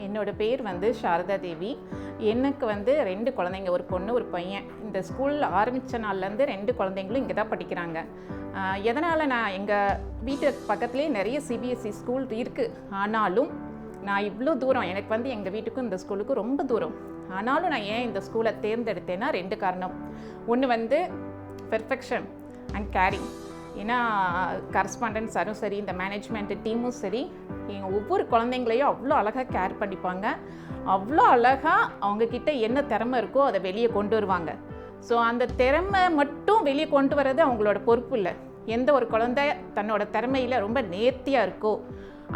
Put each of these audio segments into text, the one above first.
என்னோட பேர் வந்து சாரதா தேவி. எனக்கு வந்து 2 குழந்தைங்க, ஒரு பொண்ணு ஒரு பையன். இந்த ஸ்கூல் ஆரம்பித்த நாள்லேருந்து 2 குழந்தைங்களும் இங்கே தான் படிக்கிறாங்க. எதனால் நான் எங்கள் வீட்டு பக்கத்துலேயே நிறைய சிபிஎஸ்சி ஸ்கூல் இருக்குது. ஆனாலும் நான் இவ்வளோ தூரம், எனக்கு வந்து எங்கள் வீட்டுக்கும் இந்த ஸ்கூலுக்கும் ரொம்ப தூரம். ஆனாலும் நான் ஏன் இந்த ஸ்கூலை தேர்ந்தெடுத்தேன்னா 2 காரணம். ஒன்று வந்து பெர்ஃபெக்ஷன் அண்ட் கேரிங். ஏன்னா கரஸ்பாண்டன்ட் சாரும் சரி, இந்த மேனேஜ்மெண்ட்டு டீமும் சரி, எங்கள் ஒவ்வொரு குழந்தைங்களையும் அவ்வளோ அழகாக கேர் பண்ணிப்பாங்க. அவ்வளோ அழகாக அவங்கக்கிட்ட என்ன திறமை இருக்கோ அதை வெளியே கொண்டு வருவாங்க. ஸோ அந்த திறமை மட்டும் வெளியே கொண்டு வர்றது அவங்களோட பொறுப்பு இல்லை. எந்த ஒரு குழந்தை தன்னோட திறமையில் ரொம்ப நேர்த்தியாக இருக்கோ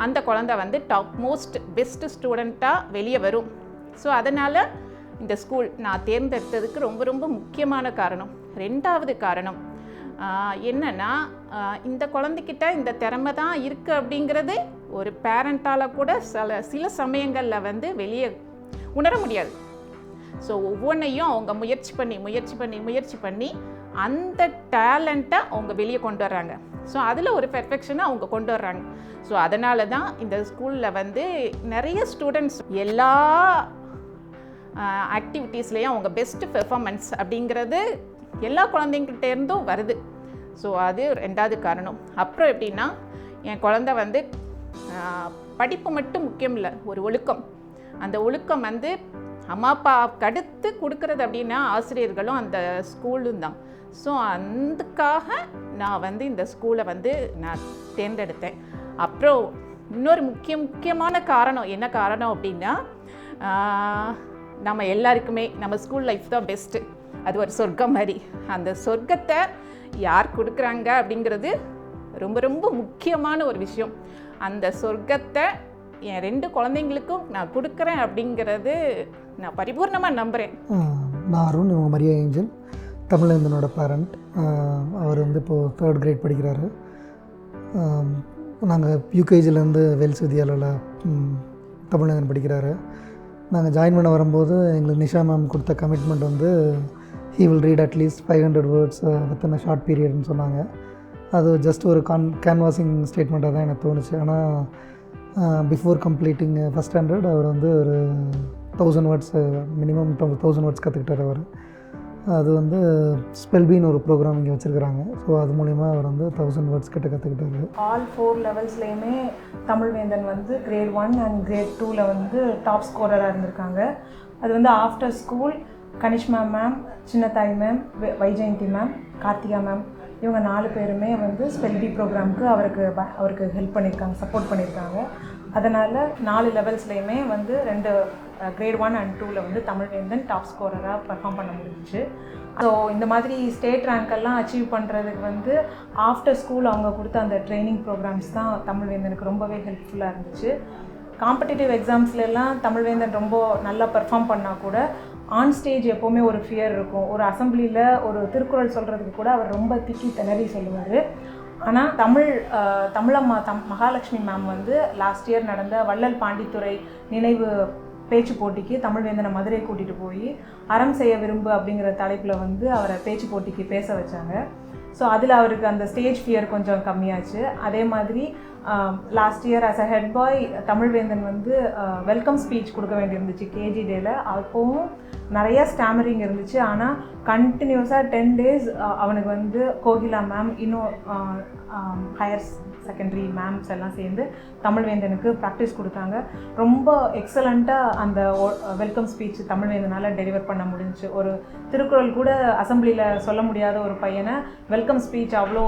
அந்த குழந்தை வந்து டாப் மோஸ்ட் பெஸ்ட்டு ஸ்டூடெண்ட்டாக வெளியே வரும். ஸோ அதனால் இந்த ஸ்கூல் நான் தேர்ந்தெடுத்ததுக்கு ரொம்ப ரொம்ப முக்கியமான காரணம். 2வது காரணம் என்னன்னா, இந்த குழந்தைக்கிட்ட இந்த திறமை தான் இருக்குது அப்படிங்கிறது ஒரு பேரண்ட்டால் கூட சில சமயங்களில் வந்து வெளியே உணர முடியாது. ஸோ ஒவ்வொன்றையும் அவங்க முயற்சி பண்ணி அந்த டேலண்ட்டை அவங்க வெளியே கொண்டு வர்றாங்க. ஸோ அதில் ஒரு பெர்ஃபெக்ஷனை அவங்க கொண்டு வர்றாங்க. ஸோ அதனால தான் இந்த ஸ்கூலில் வந்து நிறைய ஸ்டூடெண்ட்ஸ் எல்லா ஆக்டிவிட்டீஸ்லேயும் அவங்க பெஸ்ட்டு பெர்ஃபார்மன்ஸ் அப்படிங்கிறது எல்லா குழந்தைங்கிட்டேருந்தும் வருது. ஸோ அது 2வது காரணம். அப்புறம் எப்படின்னா, என் குழந்தை வந்து படிப்பு மட்டும் முக்கியம் இல்லை, ஒரு ஒழுக்கம். அந்த ஒழுக்கம் வந்து அம்மா அப்பாவுக்கு அடுத்து கொடுக்கறது அப்படின்னா ஆசிரியர்களும் அந்த ஸ்கூலும் தான். ஸோ அதுக்காக நான் வந்து இந்த ஸ்கூலை வந்து நான் தேர்ந்தெடுத்தேன். அப்புறம் இன்னொரு முக்கியமான காரணம், என்ன காரணம் அப்படின்னா, நம்ம எல்லாருக்குமே நம்ம ஸ்கூல் லைஃப் தான் பெஸ்ட்டு. அது ஒரு சொர்க்கம் மாதிரி. அந்த சொர்க்கத்தை யார் கொடுக்குறாங்க அப்படிங்கிறது ரொம்ப ரொம்ப முக்கியமான ஒரு விஷயம். அந்த சொர்க்கத்தை என் 2 குழந்தைங்களுக்கும் நான் கொடுக்குறேன் அப்படிங்கிறது நான் பரிபூர்ணமாக நம்புகிறேன். நான் அருண், இவங்க மரியா ஏஞ்சல், தமிழேந்தனோட பேரண்ட். அவர் வந்து இப்போது 3rd grade படிக்கிறாரு. நாங்கள் யூகேஜிலேருந்து வேல்ஸ் வித்யாலயில் தமிழேந்தன் படிக்கிறாரு. நாங்கள் ஜாயின் பண்ண வரும்போது எங்களுக்கு நிஷா மேம் கொடுத்த கமிட்மெண்ட் வந்து he will read at least 500 words within a short periodன்னு சொன்னாங்க. அது ஜஸ்ட் ஒரு கேன்வாசிங் ஸ்டேட்மெண்ட்டாக தான் எனக்கு தோணுச்சு. ஆனால் பிஃபோர் கம்ப்ளீட்டிங் ஃபஸ்ட் ஸ்டாண்டர்ட் அவர் வந்து ஒரு 1000 words, மினிமம் 1000 words கற்றுக்கிட்டார் அவர். அது வந்து ஸ்பெல்பின்னு ஒரு ப்ரோக்ராம் இங்கே வச்சுருக்கிறாங்க. ஸோ அது மூலிமா அவர் வந்து 1000 words கிட்ட கற்றுக்கிட்டாரு. ஆல் 4 லெவல்ஸ்லேயுமே தமிழ்வேந்தன் வந்து grade 1 அண்ட் grade 2ல் வந்து டாப் ஸ்கோரராக இருந்திருக்காங்க. அது வந்து after school Kanishma ma'am, Chinnathai ma'am, Vaijayanthi ma'am, Karthika ma'am, இவங்க 4 பேருமே வந்து ஸ்பெல்பி ப்ரோக்ராமுக்கு அவருக்கு ஹெல்ப் பண்ணியிருக்காங்க, சப்போர்ட் பண்ணியிருக்காங்க. அதனால் 4 லெவல்ஸ்லேயுமே வந்து 2 grade 1 அண்ட் 2ல் வந்து தமிழ்வேந்தன் டாப் ஸ்கோரராக பர்ஃபார்ம் பண்ண முடிஞ்சிச்சு. ஸோ இந்த மாதிரி ஸ்டேட் ரேங்க்கெல்லாம் அச்சீவ் பண்ணுறதுக்கு வந்து ஆஃப்டர் ஸ்கூல் அவங்க கொடுத்த அந்த ட்ரைனிங் ப்ரோக்ராம்ஸ் தான் தமிழ்வேந்தனுக்கு ரொம்பவே ஹெல்ப்ஃபுல்லாக இருந்துச்சு. காம்படிட்டிவ் எக்ஸாம்ஸ்லாம் தமிழ்வேந்தன் ரொம்ப நல்லா பர்ஃபார்ம் பண்ணால் கூட ஆன் ஸ்டேஜ் எப்போவுமே ஒரு ஃபியர் இருக்கும். ஒரு அசம்பிளியில் ஒரு திருக்குறள் சொல்கிறதுக்கு கூட அவர் ரொம்ப திக்கி திணறி சொல்லுவார். ஆனால் தமிழம்மா மகாலட்சுமி மேம் வந்து லாஸ்ட் இயர் நடந்த வள்ளல் பாண்டித்துரை நினைவு பேச்சு போட்டிக்கு தமிழ்வேந்தனை மதுரை கூட்டிகிட்டு போய் அறம் செய்ய விரும்பு அப்படிங்கிற தலைப்பில் வந்து அவரை பேச்சு போட்டிக்கு பேச வச்சாங்க. ஸோ அதில் அவருக்கு அந்த ஸ்டேஜ் ஃபியர் கொஞ்சம் கம்மியாச்சு. அதே மாதிரி last year as a head பாய் தமிழ்வேந்தன் வந்து வெல்கம் ஸ்பீச் கொடுக்க வேண்டியிருந்துச்சு கேஜி டேயில். அப்போவும் நிறையா ஸ்டாமரிங் இருந்துச்சு. ஆனால் கண்டினியூஸாக 10 days அவனுக்கு வந்து கோகிலா மேம், இன்னும் ஹையர் செகண்டரி மேம்ஸ் எல்லாம் சேர்ந்து தமிழ்வேந்தனுக்கு ப்ராக்டிஸ் கொடுத்தாங்க. ரொம்ப எக்ஸலண்ட்டாக அந்த வெல்கம் ஸ்பீச் தமிழ்வேந்தனால் டெலிவர் பண்ண முடிஞ்சிச்சு. ஒரு திருக்குறள் கூட அசம்பிளியில் சொல்ல முடியாத ஒரு பையனை வெல்கம் ஸ்பீச் அவ்வளோ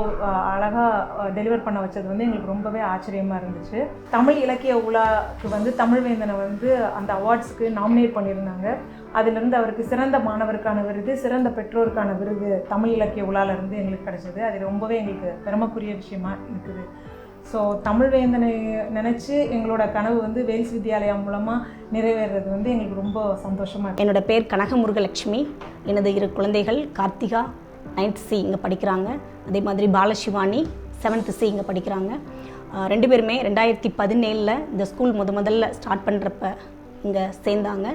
அழகாக டெலிவர் பண்ண வச்சது வந்து எங்களுக்கு ரொம்பவே ஆச்சரியமாக இருந்துச்சு. தமிழ் இலக்கிய உலாக்கு வந்து தமிழ்வேந்தனை வந்து அந்த அவார்ட்ஸுக்கு நாமினேட் பண்ணியிருந்தாங்க. அதிலிருந்து அவருக்கு சிறந்த மாணவருக்கான விருது, சிறந்த பெற்றோருக்கான விருது தமிழ் இலக்கிய உலாலேருந்து எங்களுக்கு கிடைச்சது. அது ரொம்பவே எங்களுக்கு பெருமைக்குரிய விஷயமா இருக்குது. ஸோ தமிழ்வேந்தனை நினச்சி எங்களோட கனவு வந்து வேல்ஸ் வித்யாலயா மூலமாக நிறைவேறது வந்து எங்களுக்கு ரொம்ப சந்தோஷமாக இருக்குது. என்னோடய பேர் கனகமுருகலட்சுமி. எனது 2 குழந்தைகள் கார்த்திகா 9th C இங்கே படிக்கிறாங்க. அதே மாதிரி பாலசிவானி 7th C இங்கே படிக்கிறாங்க. 2 பேருமே 2017 இந்த ஸ்கூல் முதல்ல ஸ்டார்ட் பண்ணுறப்ப இங்கே சேர்ந்தாங்க.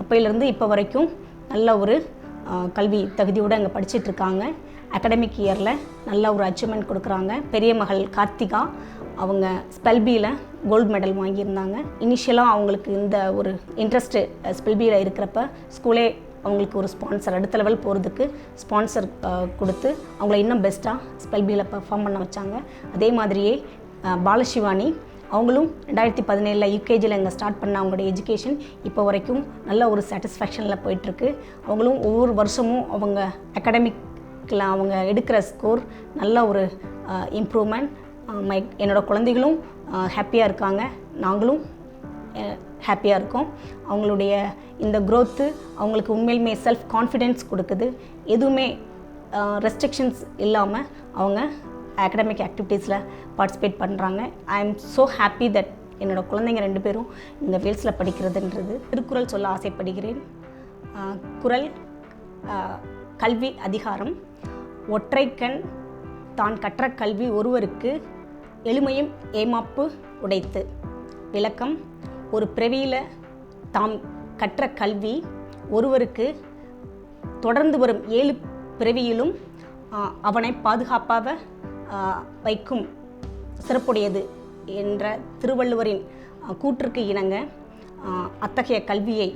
அப்போயிலேருந்து இப்போ வரைக்கும் நல்ல ஒரு கல்வி தகுதியோடு அங்கே படிச்சிட்ருக்காங்க. அகாடமிக் இயரில் நல்ல ஒரு அச்சீவ்மெண்ட் கொடுக்குறாங்க. பெரிய மகள் கார்த்திகா அவங்க ஸ்பெல்பியில் கோல்டு மெடல் வாங்கியிருந்தாங்க. இனிஷியலாக அவங்களுக்கு இந்த ஒரு இன்ட்ரெஸ்ட்டு ஸ்பெல்பியில் இருக்கிறப்ப ஸ்கூலே அவங்களுக்கு ஒரு ஸ்பான்சர், அடுத்த லெவல் போகிறதுக்கு ஸ்பான்சர் கொடுத்து அவங்கள இன்னும் பெஸ்ட்டாக ஸ்பெல்பியில் பெர்ஃபார்ம் பண்ண வச்சாங்க. அதே மாதிரியே பாலசிவானி அவங்களும் 2017 யூகேஜியில் இங்கே ஸ்டார்ட் பண்ண அவங்களுடைய எஜுகேஷன் இப்போ வரைக்கும் நல்ல ஒரு சாட்டிஸ்ஃபேக்ஷனில் போயிட்டுருக்கு. அவங்களும் ஒவ்வொரு வருஷமும் அவங்க அகாடமிக்கில் அவங்க எடுக்கிற ஸ்கோர் நல்ல ஒரு இம்ப்ரூவ்மெண்ட். என்னோடய குழந்தைகளும் ஹாப்பியாக இருக்காங்க, நாங்களும் ஹாப்பியாக இருக்கோம். அவங்களுடைய இந்த க்ரோத்து அவங்களுக்கு உண்மையிலுமே செல்ஃப் கான்ஃபிடென்ஸ் கொடுக்குது. எதுவுமே ரெஸ்ட்ரிக்ஷன்ஸ் இல்லாமல் அவங்க அகடமிக் ஆக்டிவிட்டீஸில் பார்ட்டிசிபேட் பண்ணுறாங்க. I am so happy that என்னோடய குழந்தைங்க 2 பேரும் இந்த வேல்ஸில் படிக்கிறதுன்றது. திருக்குறள் சொல்ல ஆசைப்படுகிறேன். குறள் கல்வி அதிகாரம். ஒற்றைக்கண் தான் கற்ற கல்வி ஒருவருக்கு எளிமையும் ஏமாப்பு உடைத்து. விளக்கம்: ஒரு பிறவியில் தாம் கற்ற கல்வி ஒருவருக்கு தொடர்ந்து வரும் 7 பிறவியிலும் அவனை பாதுகாப்பாக வைக்கும் சிறப்புடையது என்ற திருவள்ளுவரின் கூற்றுக்கு இணங்க அத்தகைய கல்வியை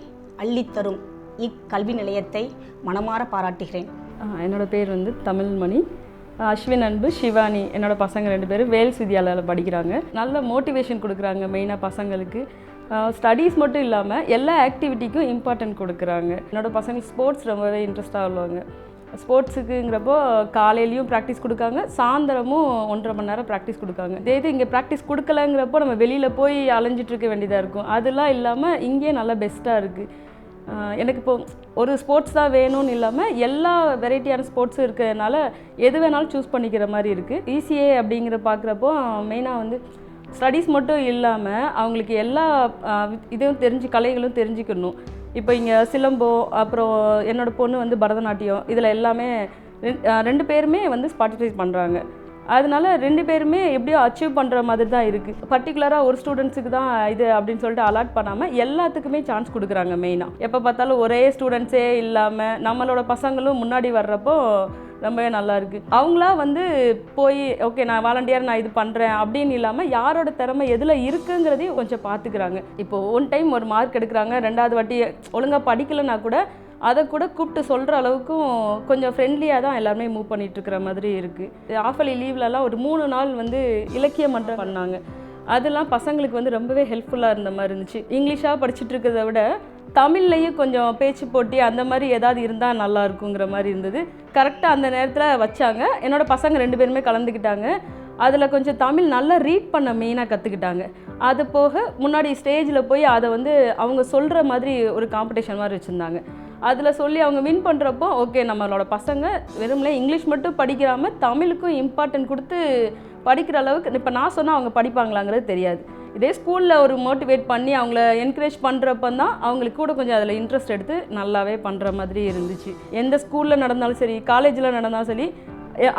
அள்ளித்தரும் இக்கல்வி நிலையத்தை மனமாற பாராட்டுகிறேன். என்னோடய பேர் தமிழ்மணி. அஸ்வின் அன்பு, சிவானி என்னோடய பசங்க 2 பேரும் வேல்ஸ் வித்யாலயாவில் படிக்கிறாங்க. நல்ல மோட்டிவேஷன் கொடுக்குறாங்க. மெயினாக பசங்களுக்கு ஸ்டடீஸ் மட்டும் இல்லாமல் எல்லா ஆக்டிவிட்டிக்கும் இம்பார்ட்டன்ட் கொடுக்குறாங்க. என்னோடய பசங்க ஸ்போர்ட்ஸ் ரொம்பவே இன்ட்ரெஸ்ட்டாக உள்ளவங்க. ஸ்போர்ட்ஸுக்குங்கிறப்போ காலையிலையும் ப்ராக்டிஸ் கொடுக்காங்க, சாயந்தரமும் 1.5 மணி நேரம் ப்ராக்டிஸ் கொடுக்காங்க. இது இங்கே ப்ராக்டிஸ் கொடுக்கலங்கிறப்போ நம்ம வெளியில் போய் அலைஞ்சிட்டு இருக்க வேண்டியதாக இருக்கும். அதெல்லாம் இல்லாமல் இங்கேயே நல்லா பெஸ்ட்டாக இருக்குது. எனக்கு இப்போ ஒரு ஸ்போர்ட்ஸ் தான் வேணும்னு இல்லாமல் எல்லா வெரைட்டியான ஸ்போர்ட்ஸும் இருக்கிறதுனால எது வேணாலும் சூஸ் பண்ணிக்கிற மாதிரி இருக்குது. இசிஏ அப்படிங்கிற பார்க்குறப்போ மெயினாக ஸ்டடீஸ் மட்டும் இல்லாமல் அவங்களுக்கு எல்லா இதுவும் கலைகளும் தெரிஞ்சுக்கணும். இப்போ இங்கே சிலம்போ, அப்புறம் என்னோடய பொண்ணு பரதநாட்டியம், இதில் எல்லாமே 2 பேருமே பார்ட்டிசிபேட் பண்ணுறாங்க. அதனால 2 பேருமே எப்படியோ அச்சீவ் பண்ணுற மாதிரி தான் இருக்குது. பர்டிகுலராக ஒரு ஸ்டூடெண்ட்ஸுக்கு தான் இது அப்படின்னு சொல்லிட்டு அலாட் பண்ணாமல் எல்லாத்துக்குமே சான்ஸ் கொடுக்குறாங்க. மெயினாக எப்போ பார்த்தாலும் ஒரே ஸ்டூடெண்ட்ஸே இல்லாமல் நம்மளோட பசங்களும் முன்னாடி வர்றப்போ ரொம்பவே நல்லா இருக்குது. அவங்களா போய் ஓகே நான் வாலண்டியர் நான் இது பண்ணுறேன் அப்படின்னு இல்லாமல் யாரோட திறமை எதில் இருக்குங்கிறதையும் கொஞ்சம் பார்த்துக்கிறாங்க. இப்போது 1 டைம் ஒரு மார்க் எடுக்கிறாங்க, 2வது வாட்டி ஒழுங்காக படிக்கலைன்னா கூட அதை கூட கூப்பிட்டு சொல்கிற அளவுக்கும் கொஞ்சம் ஃப்ரெண்ட்லியாக தான் எல்லாருமே மூவ் பண்ணிகிட்ருக்கிற மாதிரி இருக்குது. ஆஃபலி லீவ்லலாம் ஒரு 3 நாள் இலக்கிய மன்றம் பண்ணாங்க. அதெல்லாம் பசங்களுக்கு ரொம்பவே ஹெல்ப்ஃபுல்லாக இருந்த மாதிரி இருந்துச்சு. இங்கிலீஷாக படிச்சுட்டு இருக்கிறத விட தமிழ்லையும் கொஞ்சம் பேச்சு போட்டி அந்த மாதிரி ஏதாவது இருந்தால் நல்லா இருக்குங்கிற மாதிரி இருந்தது. கரெக்டாக அந்த நேரத்தில் வச்சாங்க. என்னோடய பசங்க 2 பேருமே கலந்துக்கிட்டாங்க. அதில் கொஞ்சம் தமிழ் நல்லா ரீட் பண்ண மெயினாக கற்றுக்கிட்டாங்க. அது போக முன்னாடி ஸ்டேஜில் போய் அதை அவங்க சொல்கிற மாதிரி ஒரு காம்படிஷன் மாதிரி வச்சுருந்தாங்க. அதில் சொல்லி அவங்க வின் பண்ணுறப்போ ஓகே நம்மளோட பசங்க வெறும்லே இங்கிலீஷ் மட்டும் படிக்கிறாமல் தமிழுக்கும் இம்பார்ட்டன்ட் கொடுத்து படிக்கிற அளவுக்கு இப்போ நான் சொன்னால் அவங்க படிப்பாங்களாங்கிறது தெரியாது. இதே ஸ்கூலில் ஒரு மோட்டிவேட் பண்ணி அவங்கள என்கரேஜ் பண்ணுறப்ப தான் அவங்களுக்கு கூட கொஞ்சம் அதில் இன்ட்ரெஸ்ட் எடுத்து நல்லாவே பண்ணுற மாதிரி இருந்துச்சு. எந்த ஸ்கூலில் நடந்தாலும் சரி, காலேஜில் நடந்தாலும் சரி,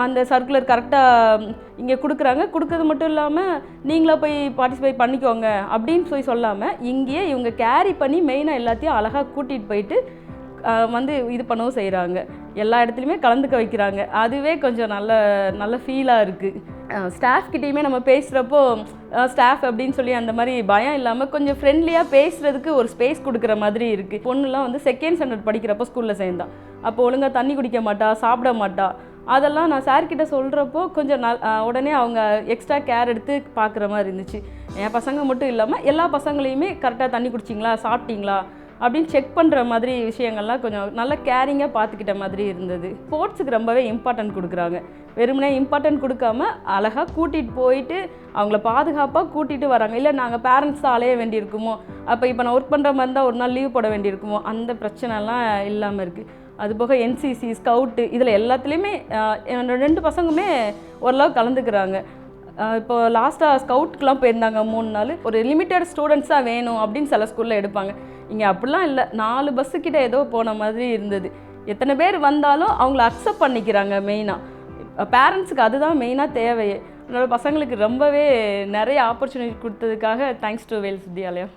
அந்த சர்க்குலர் கரெக்டாக இங்கே கொடுக்குறது மட்டும் இல்லாமல் நீங்களா போய் பார்ட்டிசிபேட் பண்ணிக்கோங்க அப்படின்னு சொல்லாமல் இங்கேயே இவங்க கேரி பண்ணி மெயினாக எல்லாத்தையும் அழகாக கூட்டிகிட்டு போயிட்டு இது பண்ணவும் செய்கிறாங்க. எல்லா இடத்துலையுமே கலந்துக்க வைக்கிறாங்க. அதுவே கொஞ்சம் நல்ல ஃபீலாக இருக்குது. ஸ்டாஃப்கிட்டையுமே நம்ம பேசுகிறப்போ ஸ்டாஃப் அப்படின்னு சொல்லி அந்த மாதிரி பயம் இல்லாமல் கொஞ்சம் ஃப்ரெண்ட்லியாக பேசுகிறதுக்கு ஒரு ஸ்பேஸ் கொடுக்குற மாதிரி இருக்குது. பொண்ணுலாம் 2nd ஸ்டாண்டர்ட் படிக்கிறப்போ ஸ்கூலில் சேர்ந்தான். அப்போ ஒழுங்காக தண்ணி குடிக்க மாட்டா, சாப்பிட மாட்டா. அதெல்லாம் நான் சார்கிட்ட சொல்கிறப்போ கொஞ்சம் உடனே அவங்க எக்ஸ்ட்ரா கேர் எடுத்து பார்க்குற மாதிரி இருந்துச்சு. என் பசங்க மட்டும் இல்லாமல் எல்லா பசங்களையுமே கரெக்டாக தண்ணி குடிச்சிங்களா, சாப்பிட்டீங்களா அப்படின்னு செக் பண்ணுற மாதிரி விஷயங்கள்லாம் கொஞ்சம் நல்லா கேரிங்காக பார்த்துக்கிட்ட மாதிரி இருந்தது. ஸ்போர்ட்ஸுக்கு ரொம்பவே இம்பார்ட்டன்ட் கொடுக்குறாங்க. வெறுமனே இம்பார்ட்டன்ட் கொடுக்காம அழகாக கூட்டிகிட்டு போயிட்டு அவங்கள பாதுகாப்பாக கூட்டிகிட்டு வராங்க. இல்லை நாங்கள் பேரண்ட்ஸ் தான் அலைய வேண்டியிருக்குமோ, அப்போ இப்போ நான் ஒர்க் பண்ணுற மாதிரி இருந்தால் ஒரு நாள் லீவ் போட வேண்டியிருக்குமோ, அந்த பிரச்சனைலாம் இல்லாமல் இருக்குது. அதுபோக என்சிசி, ஸ்கவுட்டு இதில் எல்லாத்துலேயுமே என்னோட 2 பசங்களுமே ஓரளவு கலந்துக்கிறாங்க. இப்போ லாஸ்ட்டாக ஸ்கவுட்டுக்கெலாம் போயிருந்தாங்க 3 நாள். ஒரு லிமிட்டட் ஸ்டூடெண்ட்ஸாக வேணும் அப்படின்னு சில ஸ்கூலில் எடுப்பாங்க. இங்கே அப்படிலாம் இல்லை, 4 பஸ்ஸுக்கிட்ட ஏதோ போன மாதிரி இருந்தது. எத்தனை பேர் வந்தாலும் அவங்கள அக்செப்ட் பண்ணிக்கிறாங்க. மெயினாக பேரண்ட்ஸுக்கு அதுதான் மெயினாக தேவையே. என்னோடய பசங்களுக்கு ரொம்பவே நிறைய ஆப்பர்ச்சுனிட்டி கொடுத்ததுக்காக தேங்க்ஸ் டு வேல்ஸ் வித்யாலயா.